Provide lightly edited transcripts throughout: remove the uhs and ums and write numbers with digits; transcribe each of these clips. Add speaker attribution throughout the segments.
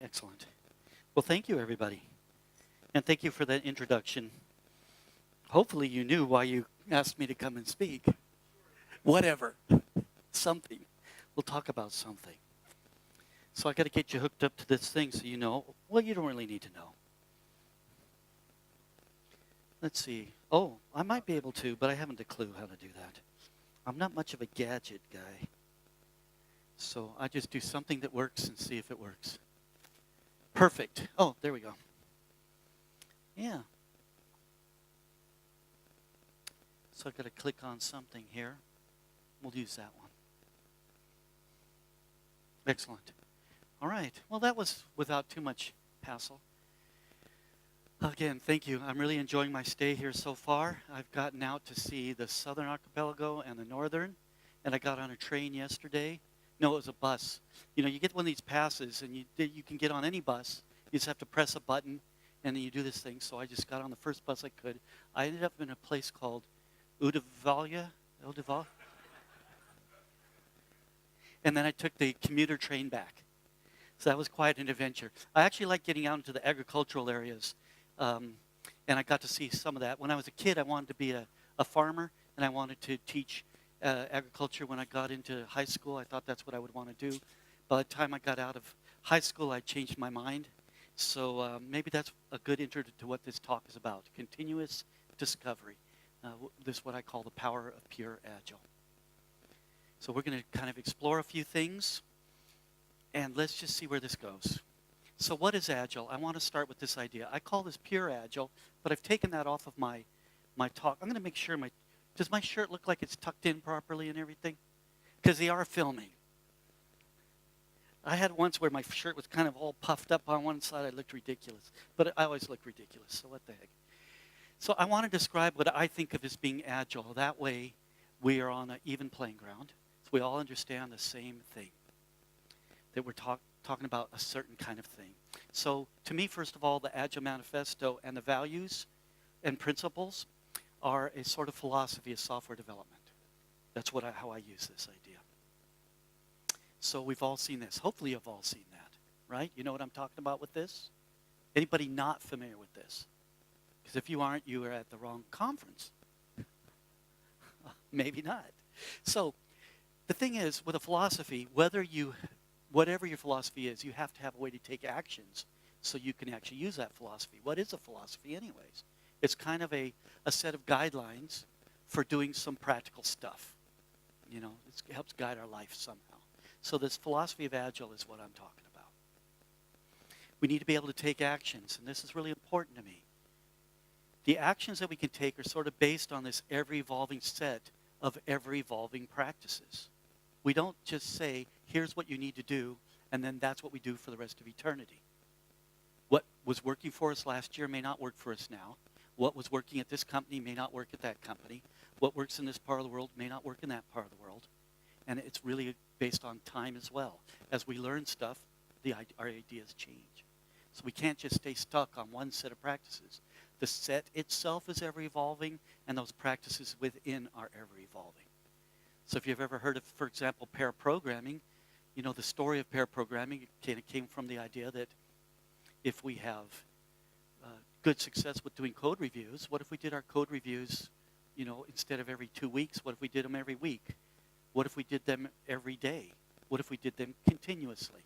Speaker 1: Excellent. Well, thank you, everybody. And thank you for that introduction. Hopefully you knew why you asked me to come and speak. Whatever. Something. We'll talk about something. So I got to get you hooked up to this thing so you know. Well, you don't really need to know. Let's see. Oh, I might be able to, but I haven't a clue how to do that. I'm not much of a gadget guy. So I just do something that works and see if it works. Perfect. Oh, there we go. Yeah. So I've got to click on something here. We'll use that one. Excellent. All right. Well, that was without too much hassle. Again, thank you. I'm really enjoying my stay here so far. I've gotten out to see the southern archipelago and the northern, and I got on a train yesterday. No, it was a bus. You know, you get one of these passes, and you can get on any bus. You just have to press a button, and then you do this thing. So I just got on the first bus I could. I ended up in a place called Udavalya. And then I took the commuter train back. So that was quite an adventure. I actually like getting out into the agricultural areas, and I got to see some of that. When I was a kid, I wanted to be a farmer, and I wanted to teach agriculture. When I got into high school, I thought that's what I would want to do. By the time I got out of high school, I changed my mind. So maybe that's a good intro to what this talk is about, continuous discovery. This is what I call the power of pure Agile. So we're going to kind of explore a few things, and let's just see where this goes. So what is Agile? I want to start with this idea. I call this pure Agile, but I've taken that off of my talk. I'm going to make sure does my shirt look like it's tucked in properly and everything? Because they are filming. I had once where my shirt was kind of all puffed up on one side. I looked ridiculous. But I always look ridiculous, so what the heck. So I want to describe what I think of as being Agile. That way we are on an even playing ground. So we all understand the same thing. That we're talking about a certain kind of thing. So to me, first of all, the Agile Manifesto and the values and principles are a sort of philosophy of software development. That's how I use this idea. So we've all seen this. Hopefully you've all seen that, right? You know what I'm talking about with this? Anybody not familiar with this? Because if you aren't, you are at the wrong conference. Maybe not. So the thing is, with a philosophy, whatever your philosophy is, you have to have a way to take actions so you can actually use that philosophy. What is a philosophy anyways? It's kind of a set of guidelines for doing some practical stuff. You know, it helps guide our life somehow. So this philosophy of Agile is what I'm talking about. We need to be able to take actions, and this is really important to me. The actions that we can take are sort of based on this ever-evolving set of ever-evolving practices. We don't just say, here's what you need to do, and then that's what we do for the rest of eternity. What was working for us last year may not work for us now. What was working at this company may not work at that company. What works in this part of the world may not work in that part of the world. And it's really based on time as well. As we learn stuff, our ideas change. So we can't just stay stuck on one set of practices. The set itself is ever-evolving, and those practices within are ever-evolving. So if you've ever heard of, for example, pair programming, you know the story of pair programming came from the idea that if we have good success with doing code reviews, what if we did our code reviews, you know, instead of every 2 weeks, what if we did them every week? What if we did them every day? What if we did them continuously?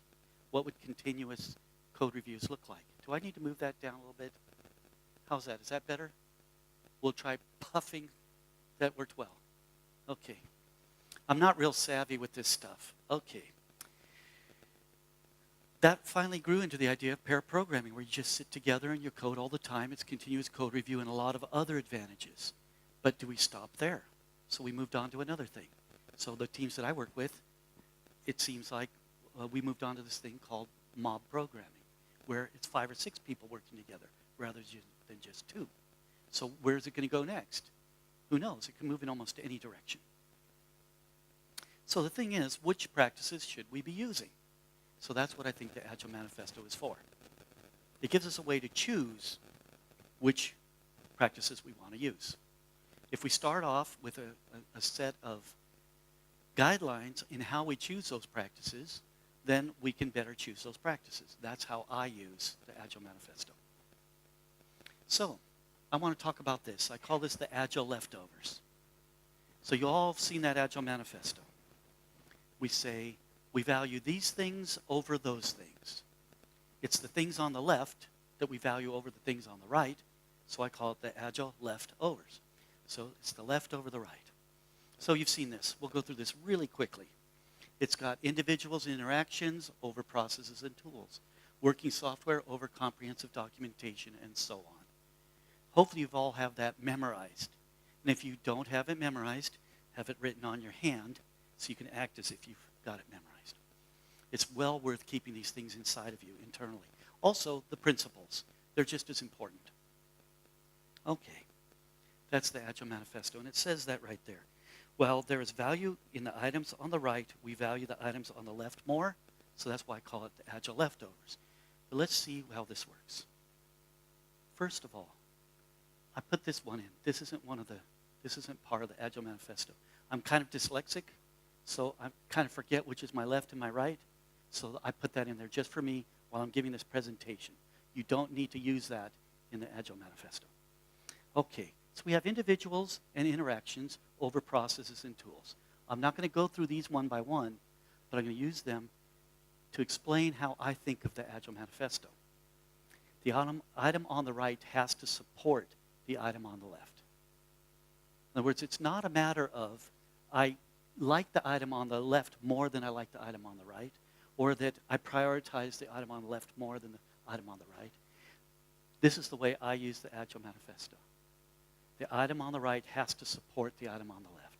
Speaker 1: What would continuous code reviews look like? Do I need to move that down a little bit? How's that? Is that better? We'll try puffing. That worked well. Okay. I'm not real savvy with this stuff. Okay. That finally grew into the idea of pair programming, where you just sit together and you code all the time. It's continuous code review and a lot of other advantages. But do we stop there? So we moved on to another thing. So the teams that I work with, it seems like we moved on to this thing called mob programming, where it's 5 or 6 people working together rather than just 2. So where's it going to go next? Who knows? It can move in almost any direction. So the thing is, which practices should we be using? So that's what I think the Agile Manifesto is for. It gives us a way to choose which practices we want to use. If we start off with a set of guidelines in how we choose those practices, then we can better choose those practices. That's how I use the Agile Manifesto. So, I want to talk about this. I call this the Agile Leftovers. So you all have seen that Agile Manifesto. We say, we value these things over those things. It's the things on the left that we value over the things on the right, so I call it the Agile Leftovers. So it's the left over the right. So you've seen this. We'll go through this really quickly. It's got individuals and interactions over processes and tools, working software over comprehensive documentation, and so on. Hopefully you've all have that memorized. And if you don't have it memorized, have it written on your hand so you can act as if you've got it memorized. It's well worth keeping these things inside of you internally. Also, the principles. They're just as important. Okay. That's the Agile Manifesto, and it says that right there. Well, there is value in the items on the right. We value the items on the left more, so that's why I call it the Agile Leftovers. But let's see how this works. First of all, I put this one in. This isn't part of the Agile Manifesto. I'm kind of dyslexic, so I kind of forget which is my left and my right. So I put that in there just for me while I'm giving this presentation. You don't need to use that in the Agile Manifesto. Okay, so we have individuals and interactions over processes and tools. I'm not going to go through these one by one, but I'm going to use them to explain how I think of the Agile Manifesto. The item on the right has to support the item on the left. In other words, it's not a matter of I like the item on the left more than I like the item on the right, or that I prioritize the item on the left more than the item on the right. This is the way I use the Agile Manifesto. The item on the right has to support the item on the left.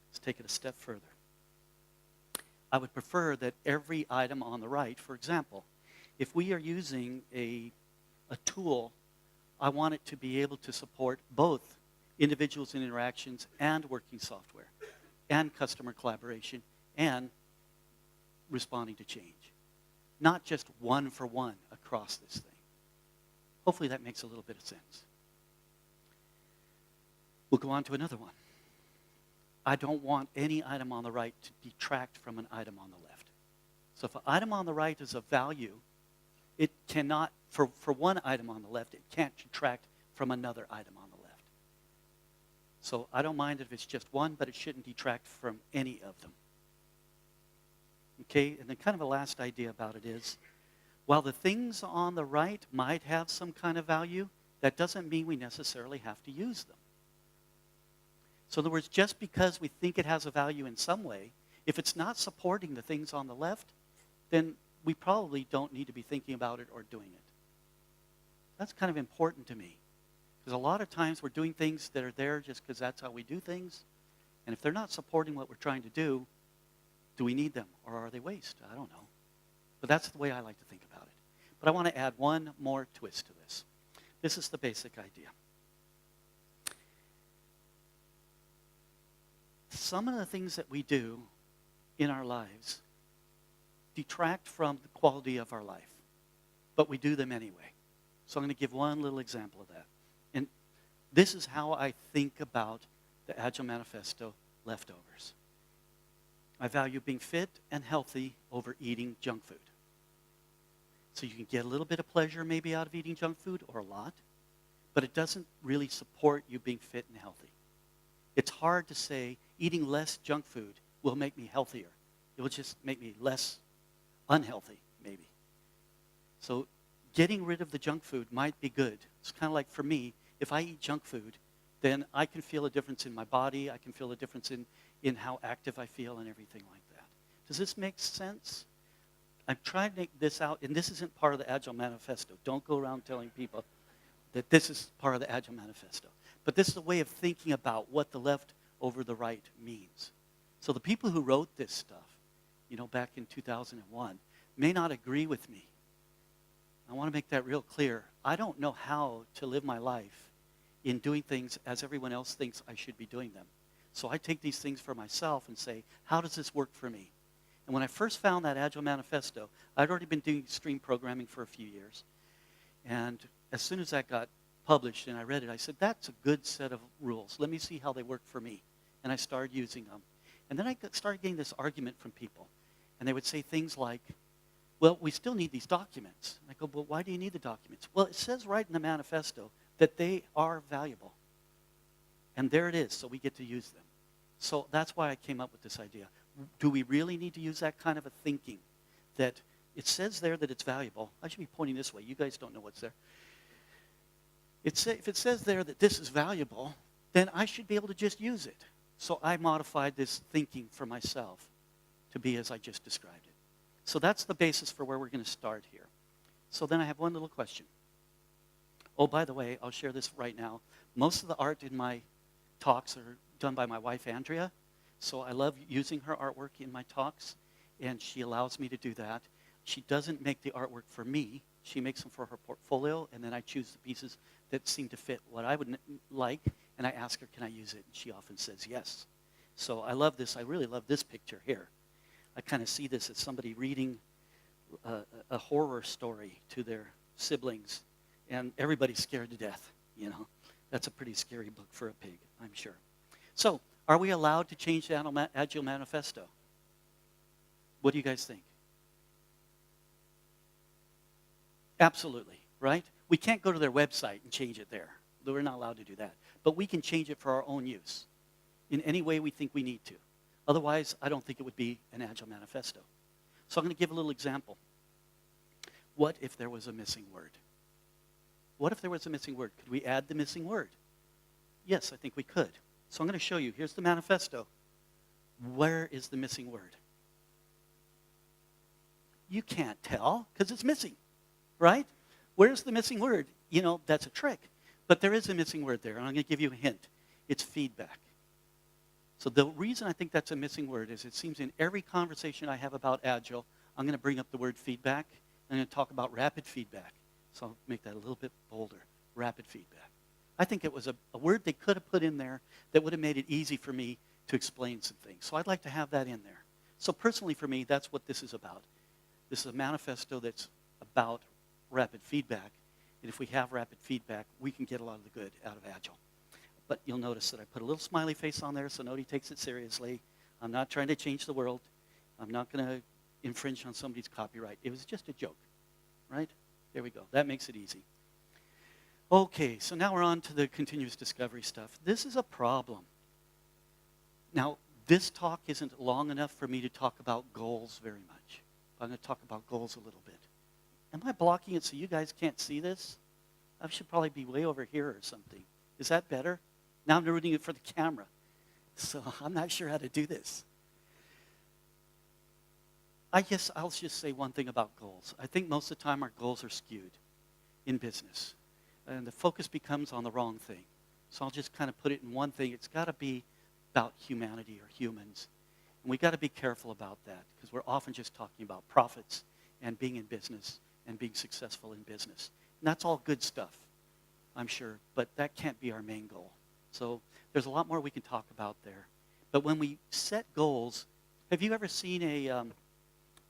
Speaker 1: Let's take it a step further. I would prefer that every item on the right, for example, if we are using a tool, I want it to be able to support both individuals and interactions and working software and customer collaboration and responding to change. Not just one for one across this thing. Hopefully that makes a little bit of sense. We'll go on to another one. I don't want any item on the right to detract from an item on the left. So if an item on the right is of value, it cannot, for one item on the left, it can't detract from another item on the left. So I don't mind if it's just one, but it shouldn't detract from any of them. Okay, and then kind of a last idea about it is, while the things on the right might have some kind of value, that doesn't mean we necessarily have to use them. So in other words, just because we think it has a value in some way, if it's not supporting the things on the left, then we probably don't need to be thinking about it or doing it. That's kind of important to me. Because a lot of times we're doing things that are there just because that's how we do things. And if they're not supporting what we're trying to do we need them or are they waste? I don't know. But that's the way I like to think about it. But I want to add one more twist to this. This is the basic idea. Some of the things that we do in our lives detract from the quality of our life, but we do them anyway. So I'm going to give one little example of that. And this is how I think about the Agile Manifesto leftovers. I value being fit and healthy over eating junk food. So you can get a little bit of pleasure maybe out of eating junk food, or a lot, but it doesn't really support you being fit and healthy. It's hard to say eating less junk food will make me healthier. It will just make me less unhealthy, maybe. So getting rid of the junk food might be good. It's kind of like for me, if I eat junk food, then I can feel a difference in my body. I can feel a difference in how active I feel and everything like that. Does this make sense? I'm trying to make this out, and this isn't part of the Agile Manifesto. Don't go around telling people that this is part of the Agile Manifesto. But this is a way of thinking about what the left over the right means. So the people who wrote this stuff, back in 2001, may not agree with me. I want to make that real clear. I don't know how to live my life in doing things as everyone else thinks I should be doing them. So I take these things for myself and say, how does this work for me? And when I first found that Agile Manifesto, I'd already been doing extreme programming for a few years. And as soon as that got published and I read it, I said, that's a good set of rules. Let me see how they work for me. And I started using them. And then I started getting this argument from people. And they would say things like, well, we still need these documents. And I go, but why do you need the documents? Well, it says right in the manifesto that they are valuable. And there it is, so we get to use them. So that's why I came up with this idea. Do we really need to use that kind of a thinking? That it says there that it's valuable. I should be pointing this way. You guys don't know what's there. If it says there that this is valuable, then I should be able to just use it. So I modified this thinking for myself to be as I just described it. So that's the basis for where we're going to start here. So then I have one little question. Oh, by the way, I'll share this right now. Most of the art in my talks are done by my wife, Andrea. So I love using her artwork in my talks, and she allows me to do that. She doesn't make the artwork for me. She makes them for her portfolio, and then I choose the pieces that seem to fit what I would like, and I ask her, can I use it? And she often says yes. So I love this. I really love this picture here. I kind of see this as somebody reading a horror story to their siblings, and everybody's scared to death, you know. That's a pretty scary book for a pig, I'm sure. So, are we allowed to change the Agile Manifesto? What do you guys think? Absolutely, right? We can't go to their website and change it there. We're not allowed to do that. But we can change it for our own use in any way we think we need to. Otherwise, I don't think it would be an Agile Manifesto. So I'm going to give a little example. What if there was a missing word? What if there was a missing word? Could we add the missing word? Yes, I think we could. So I'm going to show you. Here's the manifesto. Where is the missing word? You can't tell because it's missing, right? Where's the missing word? You know, that's a trick. But there is a missing word there, and I'm going to give you a hint. It's feedback. So the reason I think that's a missing word is it seems in every conversation I have about Agile, I'm going to bring up the word feedback. I'm going to talk about rapid feedback. So I'll make that a little bit bolder. Rapid feedback. I think it was a word they could have put in there that would have made it easy for me to explain some things. So I'd like to have that in there. So personally for me, that's what this is about. This is a manifesto that's about rapid feedback. And if we have rapid feedback, we can get a lot of the good out of Agile. But you'll notice that I put a little smiley face on there so nobody takes it seriously. I'm not trying to change the world. I'm not going to infringe on somebody's copyright. It was just a joke, right? There we go. That makes it easy. Okay, so now we're on to the continuous discovery stuff. This is a problem. Now, this talk isn't long enough for me to talk about goals very much. I'm going to talk about goals a little bit. Am I blocking it so you guys can't see this? I should probably be way over here or something. Is that better? Now I'm rooting it for the camera. So I'm not sure how to do this. I guess I'll just say one thing about goals. I think most of the time our goals are skewed in business. And the focus becomes on the wrong thing. So I'll just kind of put it in one thing. It's got to be about humanity or humans. And we've got to be careful about that because we're often just talking about profits and being in business and being successful in business. And that's all good stuff, I'm sure, but that can't be our main goal. So there's a lot more we can talk about there. But when we set goals, have you ever seen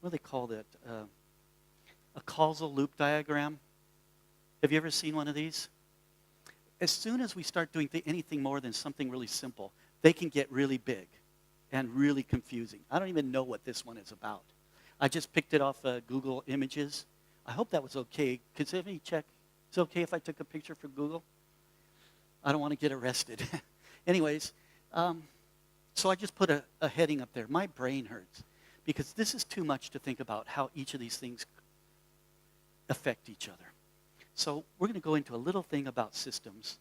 Speaker 1: what do they call that? A causal loop diagram? Have you ever seen one of these? As soon as we start doing anything more than something really simple, they can get really big and really confusing. I don't even know what this one is about. I just picked it off Google Images. I hope that was okay. Could somebody check? Is it okay if I took a picture for Google? I don't want to get arrested. Anyways, so I just put a heading up there. My brain hurts because this is too much to think about how each of these things affect each other. So we're going to go into a little thing about systems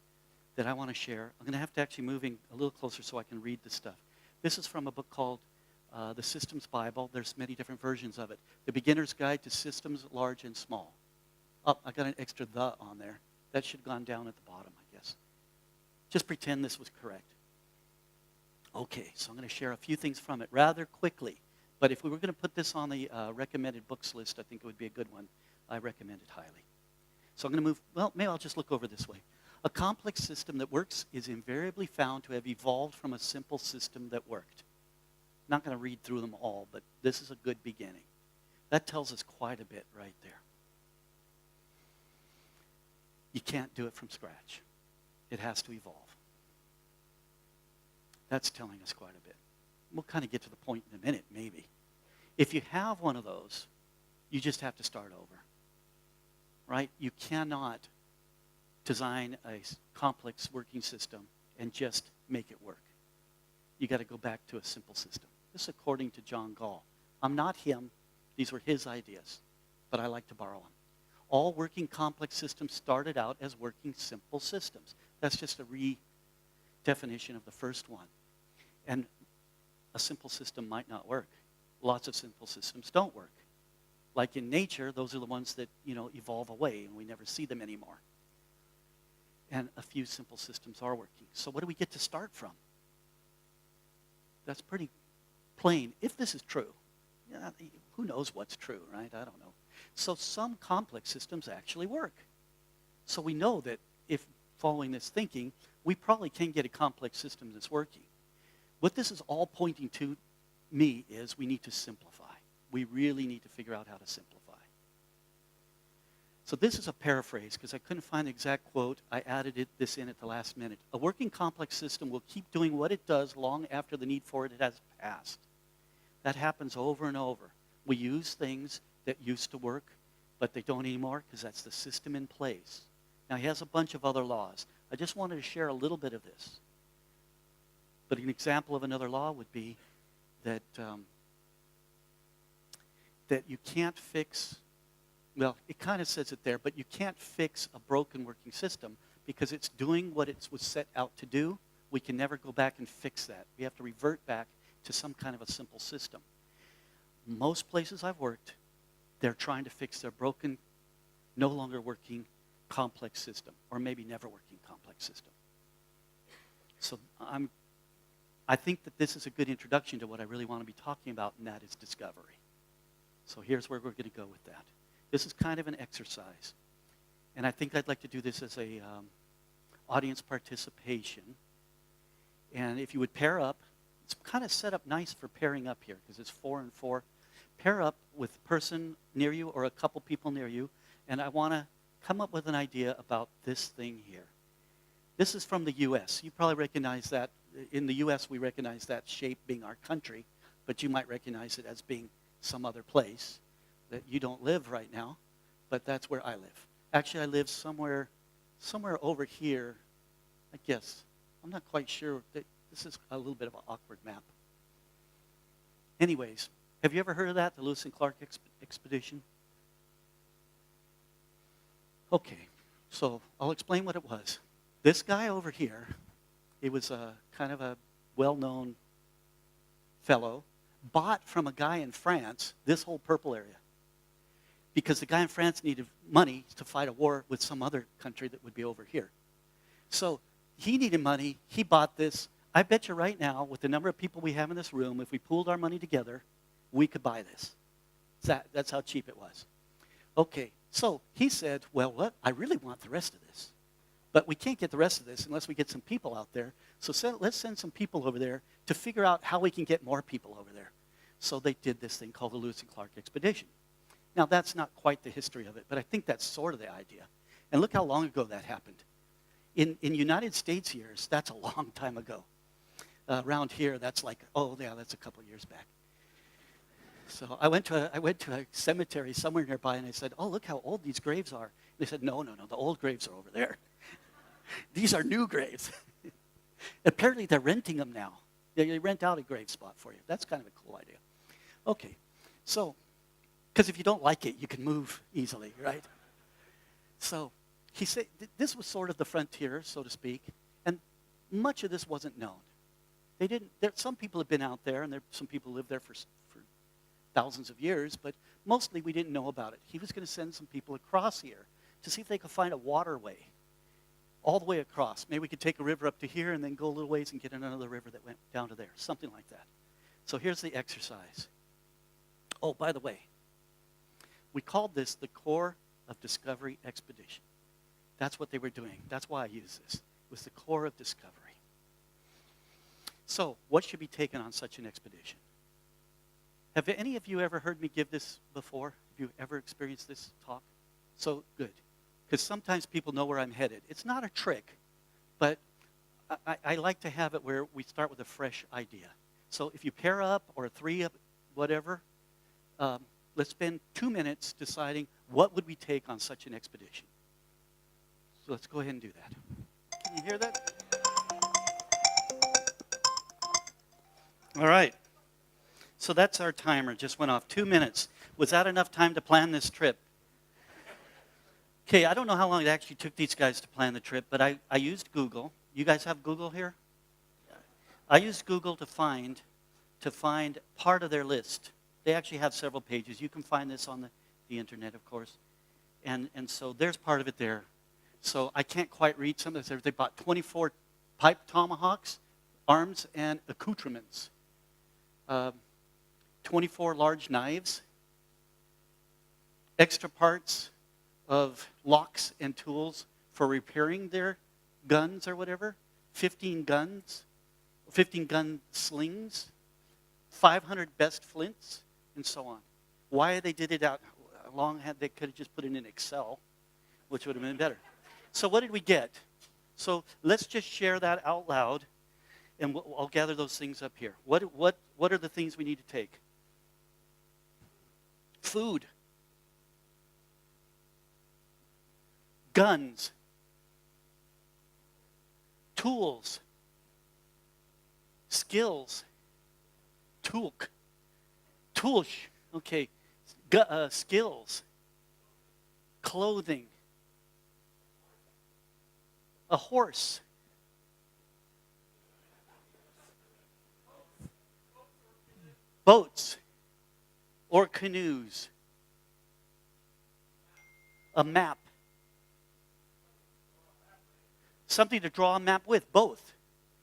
Speaker 1: that I want to share. I'm going to have to actually move in a little closer so I can read the stuff. This is from a book called The Systems Bible. There's many different versions of it. The Beginner's Guide to Systems Large and Small. Oh, I got an extra "the" on there. That should have gone down at the bottom, I guess. Just pretend this was correct. Okay, so I'm going to share a few things from it rather quickly. But if we were going to put this on the recommended books list, I think it would be a good one. I recommend it highly. So I'm going to move, well, maybe I'll just look over this way. A complex system that works is invariably found to have evolved from a simple system that worked. Not going to read through them all, but this is a good beginning. That tells us quite a bit right there. You can't do it from scratch. It has to evolve. That's telling us quite a bit. We'll kind of get to the point in a minute, maybe. If you have one of those, you just have to start over, right? You cannot design a complex working system and just make it work. You got to go back to a simple system. This is according to John Gall. I'm not him. These were his ideas, but I like to borrow them. All working complex systems started out as working simple systems. That's just a redefinition of the first one. And a simple system might not work. Lots of simple systems don't work. Like in nature, those are the ones that, evolve away and we never see them anymore. And a few simple systems are working. So what do we get to start from? That's pretty plain. If this is true, who knows what's true, right? I don't know. So some complex systems actually work. So we know that if following this thinking, we probably can get a complex system that's working. What this is all pointing to me is we need to simplify. We really need to figure out how to simplify. So this is a paraphrase because I couldn't find the exact quote. I added this in at the last minute. A working complex system will keep doing what it does long after the need for it has passed. That happens over and over. We use things that used to work, but they don't anymore because that's the system in place. Now, he has a bunch of other laws. I just wanted to share a little bit of this. But an example of another law would be that that you can't fix, well, it kind of says it there, but you can't fix a broken working system because it's doing what it was set out to do. We can never go back and fix that. We have to revert back to some kind of a simple system. Most places I've worked, they're trying to fix their broken, no longer working complex system, or maybe never working complex system. So I think that this is a good introduction to what I really want to be talking about, and that is discovery. So here's where we're going to go with that. This is kind of an exercise, and I think I'd like to do this as a audience participation. And if you would pair up, it's kind of set up nice for pairing up here because it's 4 and 4. Pair up with a person near you or a couple people near you, and I want to come up with an idea about this thing here. This is from the U.S. You probably recognize that. In the U.S., we recognize that shape being our country, but you might recognize it as being some other place that you don't live right now, but that's where I live. Actually, I live somewhere over here, I guess. I'm not quite sure. This is a little bit of an awkward map. Anyways, have you ever heard of that, the Lewis and Clark expedition? Okay, so I'll explain what it was. This guy over here, he was a kind of a well-known fellow, bought from a guy in France this whole purple area because the guy in France needed money to fight a war with some other country that would be over here. So he needed money. He bought this. I bet you right now, with the number of people we have in this room, if we pooled our money together, we could buy this. That's how cheap it was. Okay, so he said, well, what? I really want the rest of this. But we can't get the rest of this unless we get some people out there. So let's send some people over there to figure out how we can get more people over there. So they did this thing called the Lewis and Clark expedition. Now, that's not quite the history of it, but I think that's sort of the idea. And look how long ago that happened. In United States years, that's a long time ago. Around here, that's like, that's a couple years back. So I went to a cemetery somewhere nearby, and I said, oh, look how old these graves are. And they said, no, the old graves are over there. These are new graves. Apparently, they're renting them now. They rent out a grave spot for you. That's kind of a cool idea. Okay, so, because if you don't like it, you can move easily, right? So he said this was sort of the frontier, so to speak, and much of this wasn't known. Some people have been out there, and some people live there for thousands of years, but mostly we didn't know about it. He was going to send some people across here to see if they could find a waterway all the way across. Maybe we could take a river up to here and then go a little ways and get another river that went down to there, something like that. So here's the exercise. Oh, by the way, we called this the Core of Discovery Expedition. That's what they were doing. That's why I use this. It was the core of discovery. So what should be taken on such an expedition? Have any of you ever heard me give this before? Have you ever experienced this talk? So good. Because sometimes people know where I'm headed. It's not a trick, but I like to have it where we start with a fresh idea. So if you pair up or 3 up, whatever, let's spend 2 minutes deciding what would we take on such an expedition. So let's go ahead and do that. Can you hear that? All right. So that's our timer. Just went off 2 minutes. Was that enough time to plan this trip? Okay, I don't know how long it actually took these guys to plan the trip, but I used Google. You guys have Google here? I used Google to find part of their list. They actually have several pages. You can find this on the internet, of course. And so there's part of it there. So I can't quite read some of this. They bought 24 pipe tomahawks, arms, and accoutrements. 24 large knives, extra parts of locks and tools for repairing their guns or whatever, 15 gun slings, 500 best flints, and so on. Why they did it out long, they could have just put it in Excel, which would have been better. So what did we get? So let's just share that out loud, and I'll gather those things up here. What are the things we need to take? Food. Guns. Tools. Skills. Toolk. Toolsh. Okay. Skills. Clothing. A horse. Boats or canoes. A map. Something to draw a map with, both.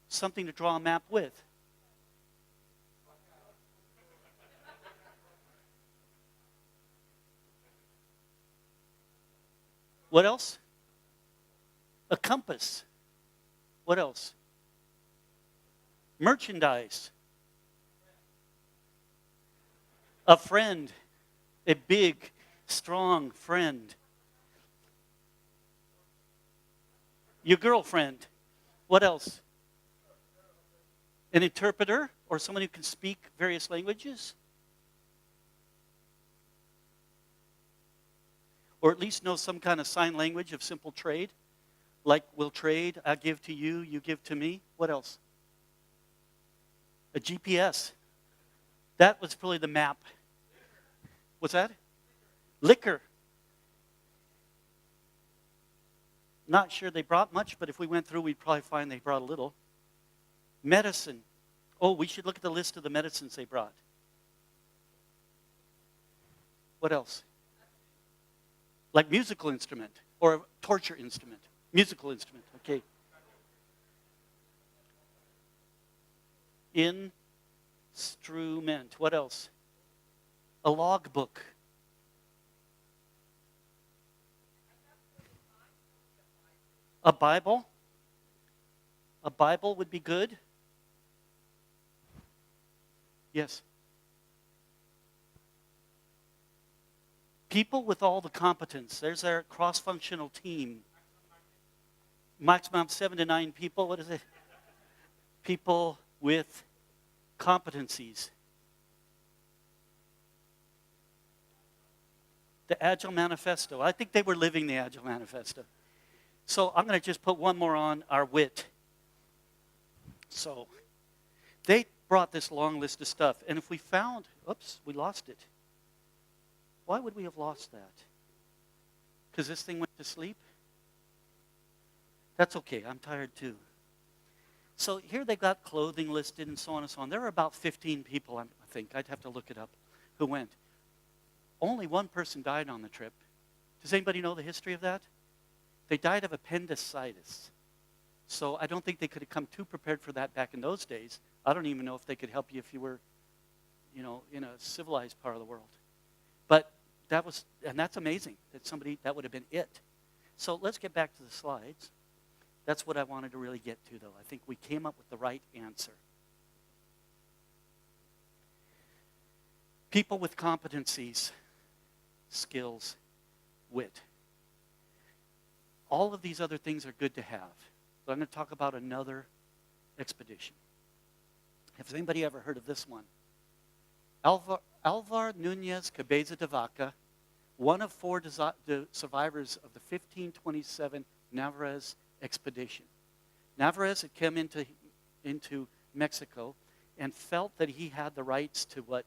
Speaker 1: Something to draw a map with. What else? A compass. What else? Merchandise. A friend. A big, strong friend. Your girlfriend. What else? An interpreter or someone who can speak various languages? Or at least know some kind of sign language of simple trade? Like we'll trade, I give to you, you give to me. What else? A GPS. That was probably the map. What's that? Liquor. Not sure they brought much, but if we went through, we'd probably find they brought a little. Medicine. Oh, we should look at the list of the medicines they brought. What else? Like musical instrument or a torture instrument. Musical instrument, okay. Instrument. What else? A logbook. A Bible? A Bible would be good. Yes. People with all the competence. There's our cross-functional team. Maximum 7 to 9 people. What is it? People with competencies. The Agile Manifesto. I think they were living the Agile Manifesto. So I'm going to just put one more on, our wit. So they brought this long list of stuff. And if we found, oops, we lost it. Why would we have lost that? Because this thing went to sleep? That's okay, I'm tired too. So here they've got clothing listed and so on and so on. There are about 15 people, I think, I'd have to look it up, who went. Only one person died on the trip. Does anybody know the history of that? They died of appendicitis. So I don't think they could have come too prepared for that back in those days. I don't even know if they could help you if you were, in a civilized part of the world. But that's amazing that would have been it. So let's get back to the slides. That's what I wanted to really get to, though. I think we came up with the right answer. People with competencies, skills, wit. All of these other things are good to have. But I'm going to talk about another expedition. Has anybody ever heard of this one? Alvar Nunez Cabeza de Vaca, one of four survivors of the 1527 Narvaez expedition. Narvaez had come into Mexico and felt that he had the rights to what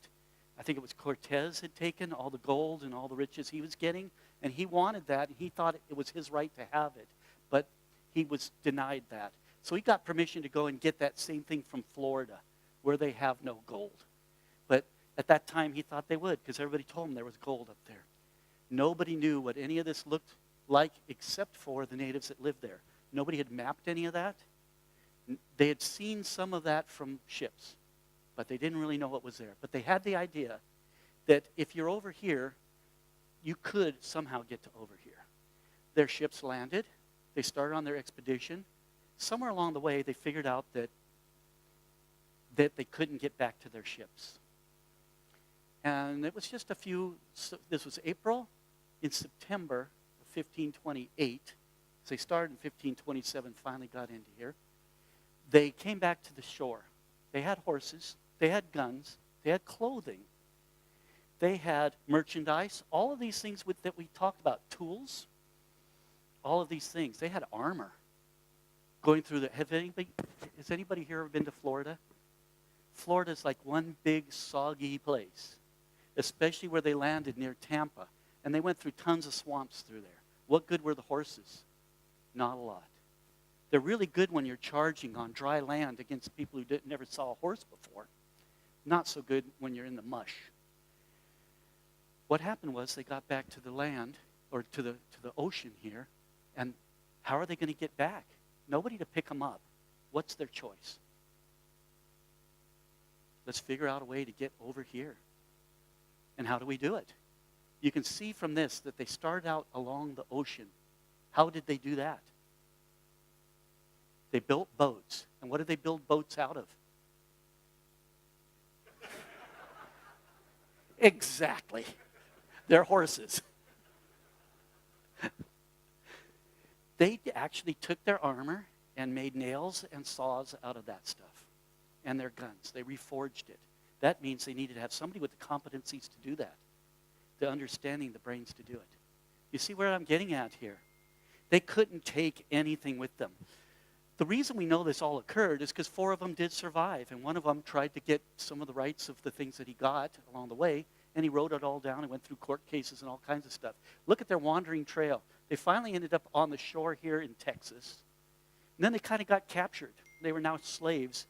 Speaker 1: I think it was Cortez had taken, all the gold and all the riches he was getting, and he wanted that, and he thought it was his right to have it, but he was denied that. So he got permission to go and get that same thing from Florida, where they have no gold. But at that time, he thought they would, because everybody told him there was gold up there. Nobody knew what any of this looked like except for the natives that lived there. Nobody had mapped any of that. They had seen some of that from ships, but they didn't really know what was there. But they had the idea that if you're over here, you could somehow get to over here. Their ships landed. They started on their expedition. Somewhere along the way, they figured out that they couldn't get back to their ships. And it was just this was April. In September of 1528, so they started in 1527, finally got into here. They came back to the shore. They had horses. They had guns. They had clothing. They had merchandise. All of these things that we talked about, tools, all of these things. They had armor. Going through has anybody here ever been to Florida? Florida's like one big soggy place, especially where they landed near Tampa. And they went through tons of swamps through there. What good were the horses? Not a lot. They're really good when you're charging on dry land against people who never saw a horse before. Not so good when you're in the mush. What happened was they got back to the land, or to the ocean here, and how are they going to get back? Nobody to pick them up. What's their choice? Let's figure out a way to get over here. And how do we do it? You can see from this that they started out along the ocean. How did they do that? They built boats. And what did they build boats out of? Exactly. Their horses. They actually took their armor and made nails and saws out of that stuff. And their guns. They reforged it. That means they needed to have somebody with the competencies to do that. The understanding, the brains to do it. You see where I'm getting at here? They couldn't take anything with them. The reason we know this all occurred is because 4 of them did survive, and one of them tried to get some of the rights of the things that he got along the way, and he wrote it all down and went through court cases and all kinds of stuff. Look at their wandering trail. They finally ended up on the shore here in Texas. And then they kind of got captured. They were now slaves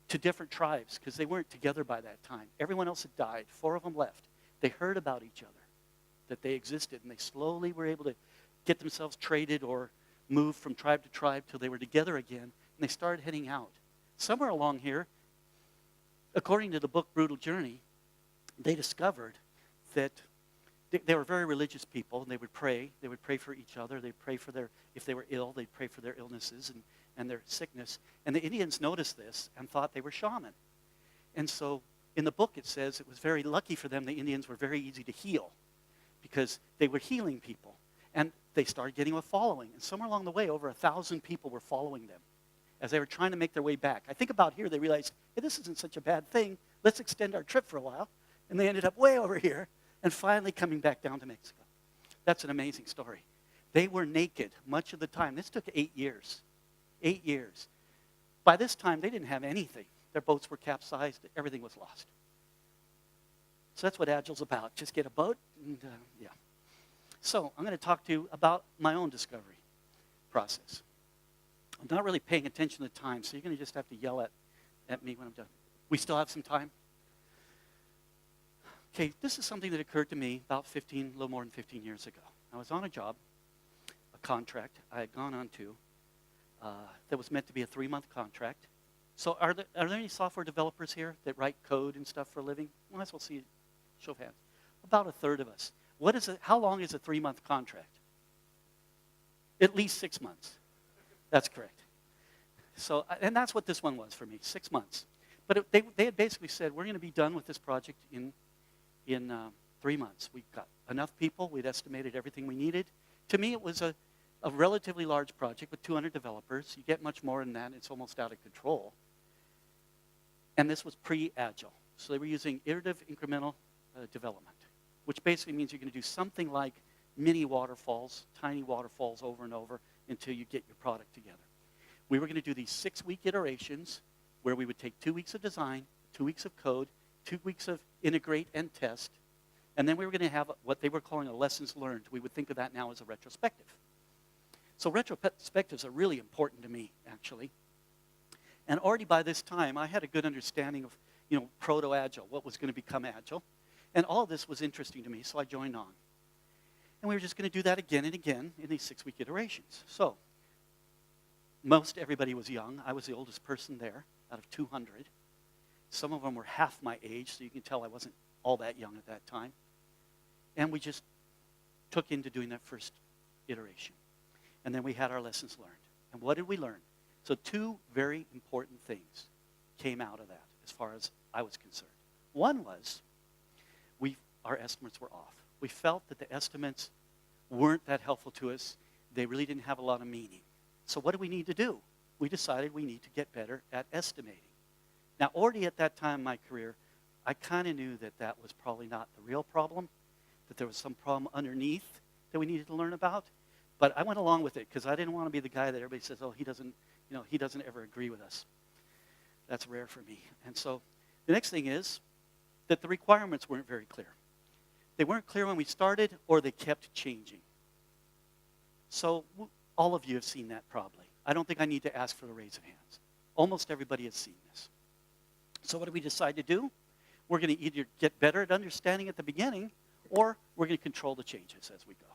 Speaker 1: to different tribes because they weren't together by that time. Everyone else had died. 4 of them left. They heard about each other, that they existed, and they slowly were able to get themselves traded or moved from tribe to tribe till they were together again, and they started heading out. Somewhere along here, according to the book Brutal Journey, they discovered that they were very religious people, and they would pray. They would pray for each other. They'd pray for if they were ill, they'd pray for their illnesses and their sickness. And the Indians noticed this and thought they were shaman. And so in the book, it says it was very lucky for them. The Indians were very easy to heal because they were healing people. And they started getting a following. And somewhere along the way, over 1,000 people were following them as they were trying to make their way back. I think about here, they realized, hey, this isn't such a bad thing. Let's extend our trip for a while. And they ended up way over here and finally coming back down to Mexico. That's an amazing story. They were naked much of the time. This took 8 years. 8 years. By this time, they didn't have anything. Their boats were capsized. Everything was lost. So that's what Agile's about. Just get a boat and, yeah. So I'm going to talk to you about my own discovery process. I'm not really paying attention to time, so you're going to just have to yell at me when I'm done. We still have some time? Okay, this is something that occurred to me about a little more than 15 years ago. I was on a job, a contract I had gone on to that was meant to be a 3-month contract. So are there any software developers here that write code and stuff for a living? Well, let's see, show of hands. About a third of us. How long is a 3-month contract? At least 6 months. That's correct. So, and that's what this one was for me, 6 months. But they had basically said, we're going to be done with this project in 3 months. We've got enough people. We'd estimated everything we needed. To me, it was a relatively large project with 200 developers. You get much more than that. It's almost out of control. And this was pre-Agile. So they were using iterative incremental development, which basically means you're going to do something like mini waterfalls, tiny waterfalls over and over until you get your product together. We were going to do these 6-week iterations where we would take 2 weeks of design, 2 weeks of code, 2 weeks of integrate and test, and then we were going to have what they were calling a lessons learned. We would think of that now as a retrospective. So retrospectives are really important to me, actually. And already by this time, I had a good understanding of, proto-Agile, what was going to become Agile. And all of this was interesting to me, so I joined on. And we were just going to do that again and again in these 6-week iterations. So most everybody was young. I was the oldest person there out of 200. Some of them were half my age, so you can tell I wasn't all that young at that time. And we just took into doing that first iteration. And then we had our lessons learned. And what did we learn? So 2 very important things came out of that as far as I was concerned. One was our estimates were off. We felt that the estimates weren't that helpful to us. They really didn't have a lot of meaning. So what do we need to do? We decided we need to get better at estimating. Now, already at that time in my career, I kind of knew that that was probably not the real problem, that there was some problem underneath that we needed to learn about. But I went along with it because I didn't want to be the guy that everybody says, oh, he doesn't ever agree with us. That's rare for me. And so the next thing is that the requirements weren't very clear. They weren't clear when we started, or they kept changing. So all of you have seen that probably. I don't think I need to ask for the raise of hands. Almost everybody has seen this. So what do we decide to do? We're going to either get better at understanding at the beginning, or we're going to control the changes as we go.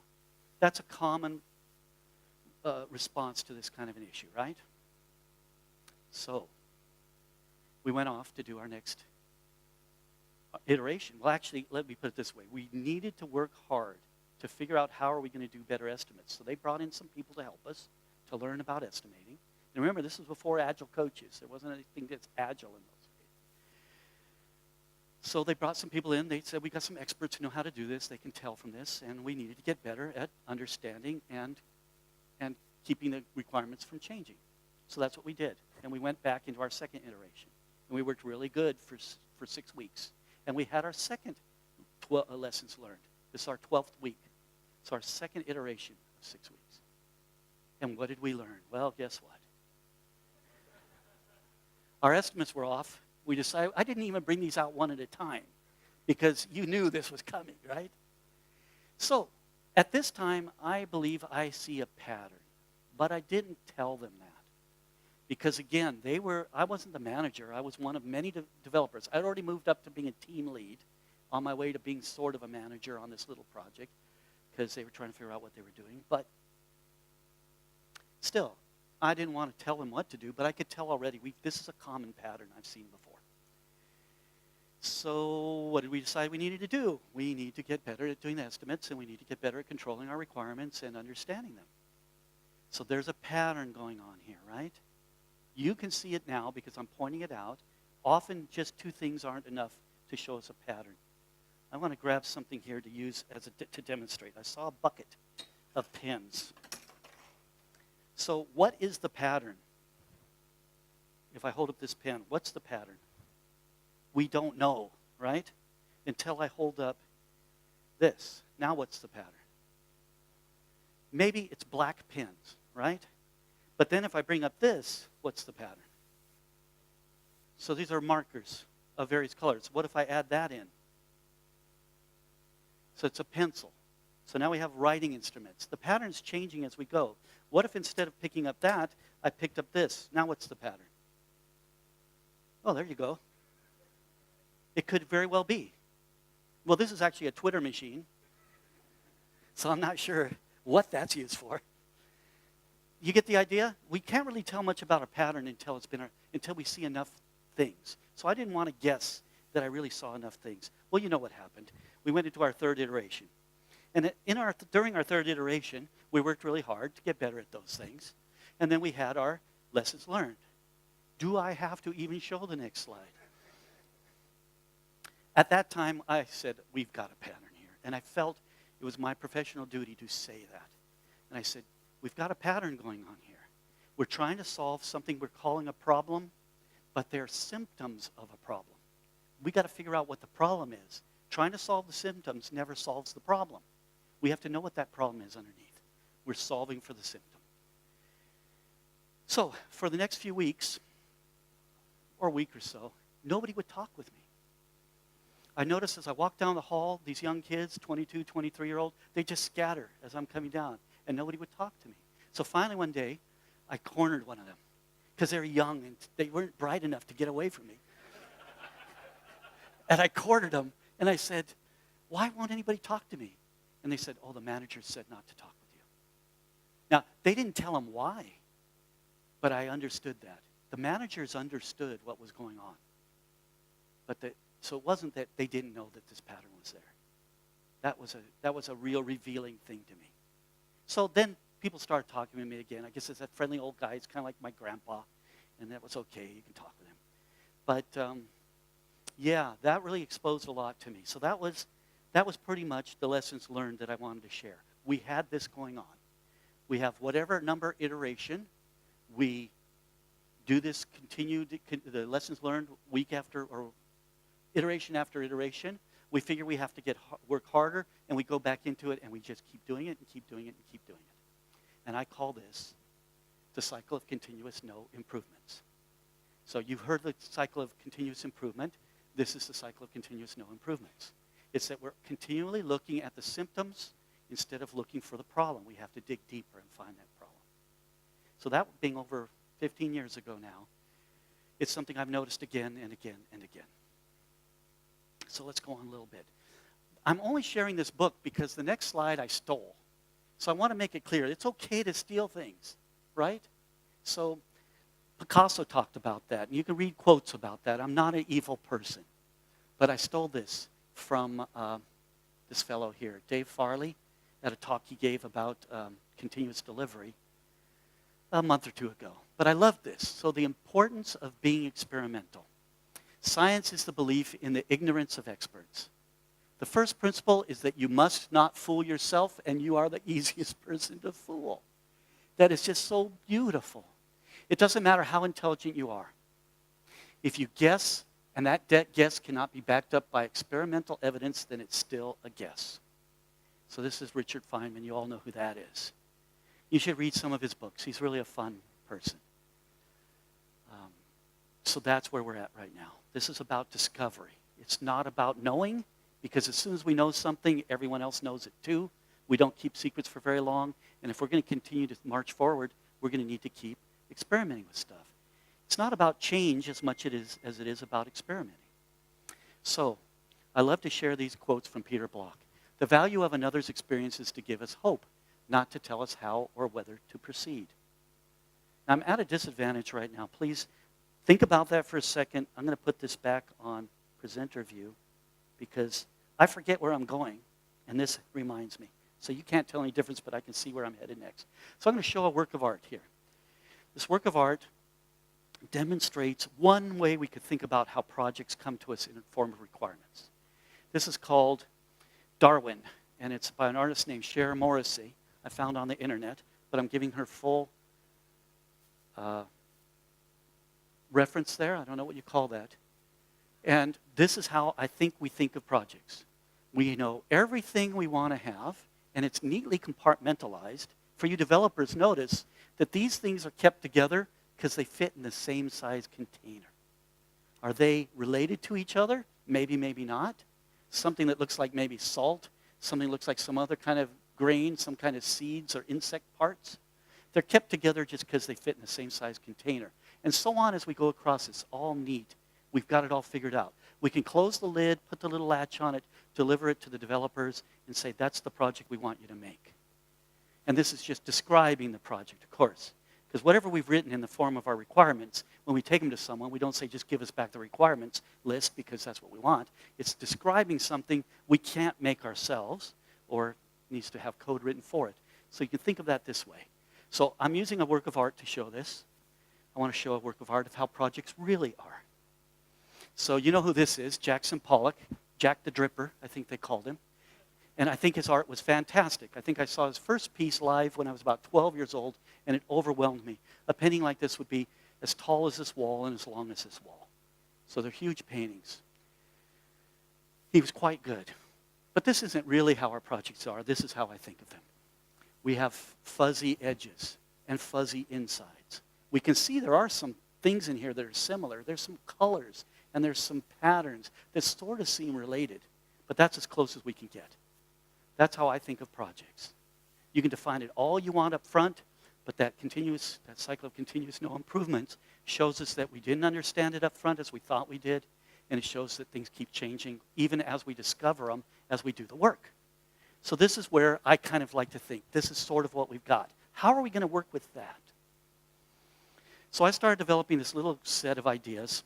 Speaker 1: That's a common response to this kind of an issue, right? So we went off to do our next iteration. Well, actually, let me put it this way. We needed to work hard to figure out how are we going to do better estimates. So they brought in some people to help us to learn about estimating. And remember, this was before Agile coaches. There wasn't anything that's Agile in those days. So they brought some people in. They said, we got some experts who know how to do this. They can tell from this. And we needed to get better at understanding and keeping the requirements from changing. So that's what we did. And we went back into our second iteration. And we worked really good for 6 weeks. And we had our second lessons learned. This is our 12th week. It's our second iteration of 6 weeks. And what did we learn? Well, guess what? Our estimates were off. We decided, I didn't even bring these out one at a time because you knew this was coming, right? So at this time, I believe I see a pattern. But I didn't tell them that. Because again, I wasn't the manager. I was one of many developers. I'd already moved up to being a team lead on my way to being sort of a manager on this little project because they were trying to figure out what they were doing. But still, I didn't want to tell them what to do, but I could tell already this is a common pattern I've seen before. So what did we decide we needed to do? We need to get better at doing the estimates, and we need to get better at controlling our requirements and understanding them. So there's a pattern going on here, right? You can see it now because I'm pointing it out. Often just 2 things aren't enough to show us a pattern. I want to grab something here to use to demonstrate. I saw a bucket of pens. So what is the pattern? If I hold up this pen, what's the pattern? We don't know, right? Until I hold up this. Now what's the pattern? Maybe it's black pens, right? But then if I bring up this, what's the pattern? So these are markers of various colors. What if I add that in? So it's a pencil. So now we have writing instruments. The pattern's changing as we go. What if instead of picking up that, I picked up this? Now what's the pattern? Oh, there you go. It could very well be. Well, this is actually a Twitter machine. So I'm not sure what that's used for. You get the idea? We can't really tell much about a pattern until we see enough things. So I didn't want to guess that I really saw enough things. Well, you know what happened. We went into our third iteration. And during our third iteration, we worked really hard to get better at those things. And then we had our lessons learned. Do I have to even show the next slide? At that time, I said, we've got a pattern here. And I felt it was my professional duty to say that. And I said, we've got a pattern going on here. We're trying to solve something we're calling a problem, but they're symptoms of a problem. we got to figure out what the problem is. Trying to solve the symptoms never solves the problem. We have to know what that problem is underneath. We're solving for the symptom. So for the next few weeks, or a week or so, nobody would talk with me. I noticed as I walked down the hall, these young kids, 22, 23-year-old, they just scatter as I'm coming down, and nobody would talk to me. So finally one day, I cornered one of them because they were young and they weren't bright enough to get away from me. And I cornered them, and I said, why won't anybody talk to me? And they said, oh, the manager said not to talk with you. Now, they didn't tell them why, but I understood that. The managers understood what was going on. So it wasn't that they didn't know that this pattern was there. That was a real revealing thing to me. So then people started talking to me again. I guess it's that friendly old guy. It's kind of like my grandpa, and that was okay. You can talk with him. But yeah, that really exposed a lot to me. So that was pretty much the lessons learned that I wanted to share. We had this going on. We have whatever number iteration. We do this continued, the lessons learned week after, or iteration after iteration. We figure we have to work harder, and we go back into it, and we just keep doing it, and keep doing it, and keep doing it. And I call this the cycle of continuous no improvements. So you've heard the cycle of continuous improvement. This is the cycle of continuous no improvements. It's that we're continually looking at the symptoms instead of looking for the problem. We have to dig deeper and find that problem. So that being over 15 years ago now, it's something I've noticed again and again and again. So let's go on a little bit. I'm only sharing this book because the next slide I stole. So I want to make it clear. It's okay to steal things, right? So Picasso talked about that. And you can read quotes about that. I'm not an evil person. But I stole this from this fellow here, Dave Farley, at a talk he gave about continuous delivery a month or two ago. But I love this. So the importance of being experimental. Science is the belief in the ignorance of experts. The first principle is that you must not fool yourself, and you are the easiest person to fool. That is just so beautiful. It doesn't matter how intelligent you are. If you guess, and that guess cannot be backed up by experimental evidence, then it's still a guess. So this is Richard Feynman. You all know who that is. You should read some of his books. He's really a fun person. So that's where we're at right now. This is about discovery. It's not about knowing, because as soon as we know something, everyone else knows it too. We don't keep secrets for very long. And if we're going to continue to march forward, we're going to need to keep experimenting with stuff. It's not about change as much as it is about experimenting. So I love to share these quotes from Peter Block. The value of another's experience is to give us hope, not to tell us how or whether to proceed. Now, I'm at a disadvantage right now. Please think about that for a second. I'm going to put this back on presenter view because I forget where I'm going, and this reminds me. So you can't tell any difference, but I can see where I'm headed next. So I'm going to show a work of art here. This work of art demonstrates one way we could think about how projects come to us in the form of requirements. This is called Darwin, and it's by an artist named Cher Morrissey. I found on the internet, but I'm giving her full reference there. I don't know what you call that. And this is how I think we think of projects. We know everything we want to have, and it's neatly compartmentalized. For you developers, notice that these things are kept together because they fit in the same size container. Are they related to each other? Maybe, maybe not. Something that looks like maybe salt, something that looks like some other kind of grain, some kind of seeds or insect parts. They're kept together just because they fit in the same size container. And so on as we go across, it's all neat. We've got it all figured out. We can close the lid, put the little latch on it, deliver it to the developers, and say, that's the project we want you to make. And this is just describing the project, of course. Because whatever we've written in the form of our requirements, when we take them to someone, we don't say, just give us back the requirements list, because that's what we want. It's describing something we can't make ourselves, or needs to have code written for it. So you can think of that this way. So I'm using a work of art to show this. I want to show a work of art of how projects really are. So you know who this is, Jackson Pollock, Jack the Dripper, I think they called him. And I think his art was fantastic. I think I saw his first piece live when I was about 12 years old, and it overwhelmed me. A painting like this would be as tall as this wall and as long as this wall. So they're huge paintings. He was quite good. But this isn't really how our projects are. This is how I think of them. We have fuzzy edges and fuzzy insides. We can see there are some things in here that are similar. There's some colors and there's some patterns that sort of seem related. But that's as close as we can get. That's how I think of projects. You can define it all you want up front, but that cycle of continuous no improvements shows us that we didn't understand it up front as we thought we did, and it shows that things keep changing even as we discover them, as we do the work. So this is where I kind of like to think. This is sort of what we've got. How are we going to work with that? So I started developing this little set of ideas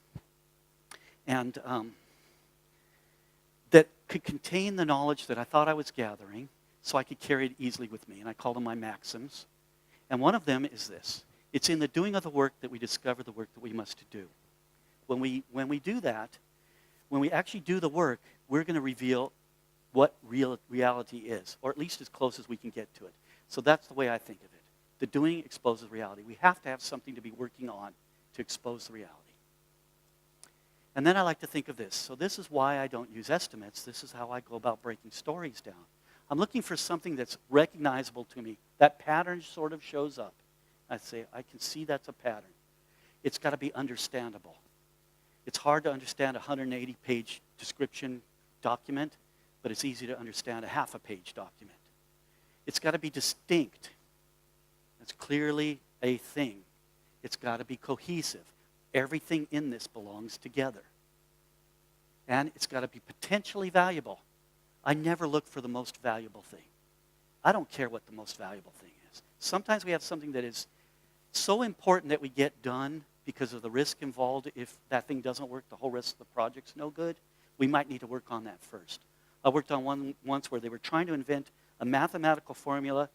Speaker 1: and that could contain the knowledge that I thought I was gathering so I could carry it easily with me. And I call them my maxims. And one of them is this. It's in the doing of the work that we discover the work that we must do. When we do that, when we actually do the work, we're going to reveal what reality is, or at least as close as we can get to it. So that's the way I think of it. The doing exposes reality. We have to have something to be working on to expose the reality. And then I like to think of this. So this is why I don't use estimates. This is how I go about breaking stories down. I'm looking for something that's recognizable to me. That pattern sort of shows up. I say, I can see that's a pattern. It's got to be understandable. It's hard to understand a 180-page description document, but it's easy to understand a half-a-page document. It's got to be distinct. It's clearly a thing. It's got to be cohesive. Everything in this belongs together. And it's got to be potentially valuable. I never look for the most valuable thing. I don't care what the most valuable thing is. Sometimes we have something that is so important that we get done because of the risk involved. If that thing doesn't work, the whole rest of the project's no good. We might need to work on that first. I worked on one once where they were trying to invent a mathematical formula